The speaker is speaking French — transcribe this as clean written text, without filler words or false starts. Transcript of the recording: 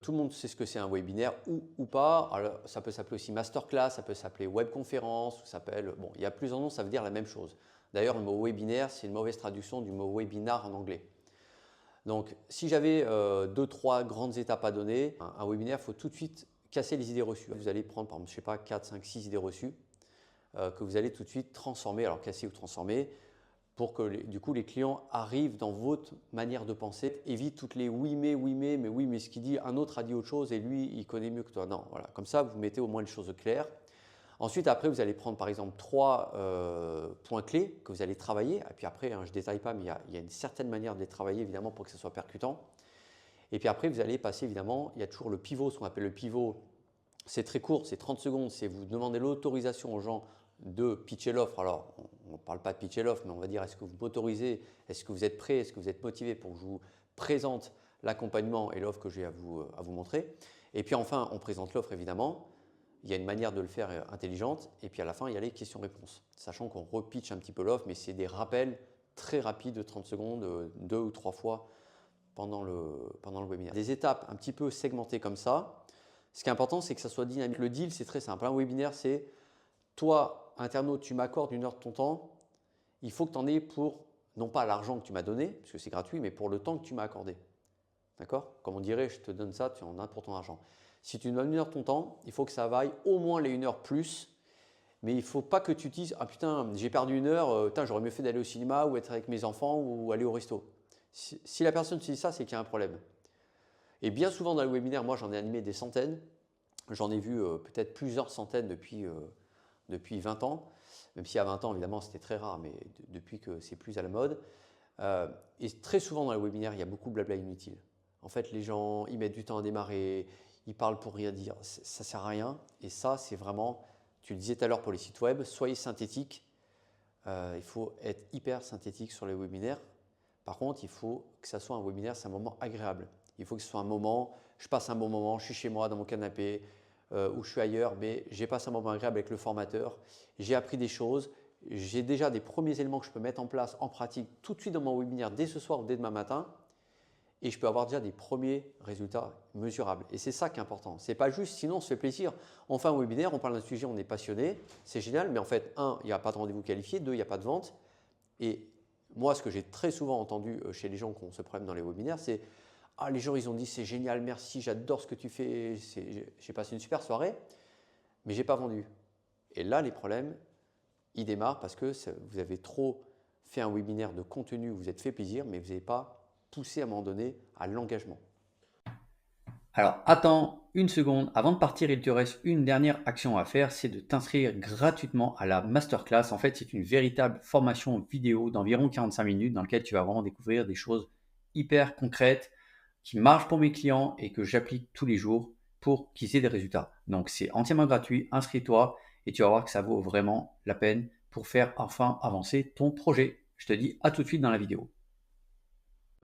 Tout le monde sait ce que c'est un webinaire ou pas. Alors, ça peut s'appeler aussi masterclass, ça peut s'appeler webconférence, bon, il y a plusieurs noms, ça veut dire la même chose. D'ailleurs, le mot webinaire, c'est une mauvaise traduction du mot webinar en anglais. Donc, si j'avais 2-3 grandes étapes à donner, un webinaire, il faut tout de suite casser les idées reçues. Vous allez prendre, par exemple, je sais pas, 4, 5, 6 idées reçues que vous allez tout de suite transformer, alors casser ou transformer, pour que du coup les clients arrivent dans votre manière de penser, évite toutes les oui mais ce qu'il dit, un autre a dit autre chose et lui il connaît mieux que toi. Non, voilà, comme ça vous mettez au moins les choses claires. Ensuite, après, vous allez prendre par exemple 3 points clés que vous allez travailler. Et puis après, je ne détaille pas, mais il y a une certaine manière de les travailler évidemment pour que ce soit percutant. Et puis après, vous allez passer évidemment, il y a toujours le pivot, ce qu'on appelle le pivot. C'est très court, c'est 30 secondes, c'est vous demandez l'autorisation aux gens de pitcher l'offre. Alors, on ne parle pas de pitcher l'offre, mais on va dire est-ce que vous m'autorisez, est-ce que vous êtes prêt, est-ce que vous êtes motivé pour que je vous présente l'accompagnement et l'offre que j'ai à vous montrer. Et puis enfin, on présente l'offre évidemment. Il y a une manière de le faire intelligente. Et puis à la fin, il y a les questions-réponses. Sachant qu'on repitch un petit peu l'offre, mais c'est des rappels très rapides de 30 secondes, 2 ou 3 fois pendant le webinaire. Des étapes un petit peu segmentées comme ça. Ce qui est important, c'est que ça soit dynamique. Le deal, c'est très simple. Un webinaire, c'est toi, internaute, tu m'accordes 1 heure de ton temps. Il faut que tu en aies pour, non pas l'argent que tu m'as donné, parce que c'est gratuit, mais pour le temps que tu m'as accordé. D'accord? Comme on dirait, je te donne ça, tu en as pour ton argent. Si tu me donnes 1 heure de ton temps, il faut que ça vaille au moins les 1 heure plus. Mais il ne faut pas que tu te dises ah putain, j'ai perdu 1 heure, putain, j'aurais mieux fait d'aller au cinéma ou être avec mes enfants ou aller au resto. Si la personne te dit ça, c'est qu'il y a un problème. Et bien souvent dans le webinaire, moi j'en ai animé des centaines. J'en ai vu peut-être plusieurs centaines depuis 20 ans. Même si à 20 ans, évidemment, c'était très rare, mais depuis que c'est plus à la mode. Et très souvent dans les webinaires, il y a beaucoup de blabla inutile. En fait, les gens, ils mettent du temps à démarrer, ils parlent pour rien dire, ça ne sert à rien. Et ça, c'est vraiment, tu le disais tout à l'heure pour les sites web, soyez synthétique. Il faut être hyper synthétique sur les webinaires. Par contre, il faut que ça soit un webinaire, c'est un moment agréable. Il faut que ce soit un moment, je passe un bon moment, je suis chez moi dans mon canapé ou je suis ailleurs, mais j'ai passé un moment agréable avec le formateur. J'ai appris des choses, j'ai déjà des premiers éléments que je peux mettre en place en pratique tout de suite dans mon webinaire dès ce soir ou dès demain matin. Et je peux avoir déjà des premiers résultats mesurables. Et c'est ça qui est important. Ce n'est pas juste, sinon on se fait plaisir. On fait un webinaire, on parle d'un sujet, on est passionné, c'est génial, mais en fait, 1, il n'y a pas de rendez-vous qualifié, 2, il n'y a pas de vente. Et moi, ce que j'ai très souvent entendu chez les gens qui ont ce problème dans les webinaires, c'est « Ah, les gens, ils ont dit c'est génial, merci, j'adore ce que tu fais, j'ai passé une super soirée, mais je n'ai pas vendu. » Et là, les problèmes, ils démarrent parce que vous avez trop fait un webinaire de contenu, vous vous êtes fait plaisir, mais vous n'avez pas poussé à un moment donné à l'engagement. Alors, attends 1 seconde. Avant de partir, il te reste une dernière action à faire, c'est de t'inscrire gratuitement à la masterclass. En fait, c'est une véritable formation vidéo d'environ 45 minutes dans laquelle tu vas vraiment découvrir des choses hyper concrètes qui marchent pour mes clients et que j'applique tous les jours pour qu'ils aient des résultats. Donc, c'est entièrement gratuit. Inscris-toi et tu vas voir que ça vaut vraiment la peine pour faire enfin avancer ton projet. Je te dis à tout de suite dans la vidéo.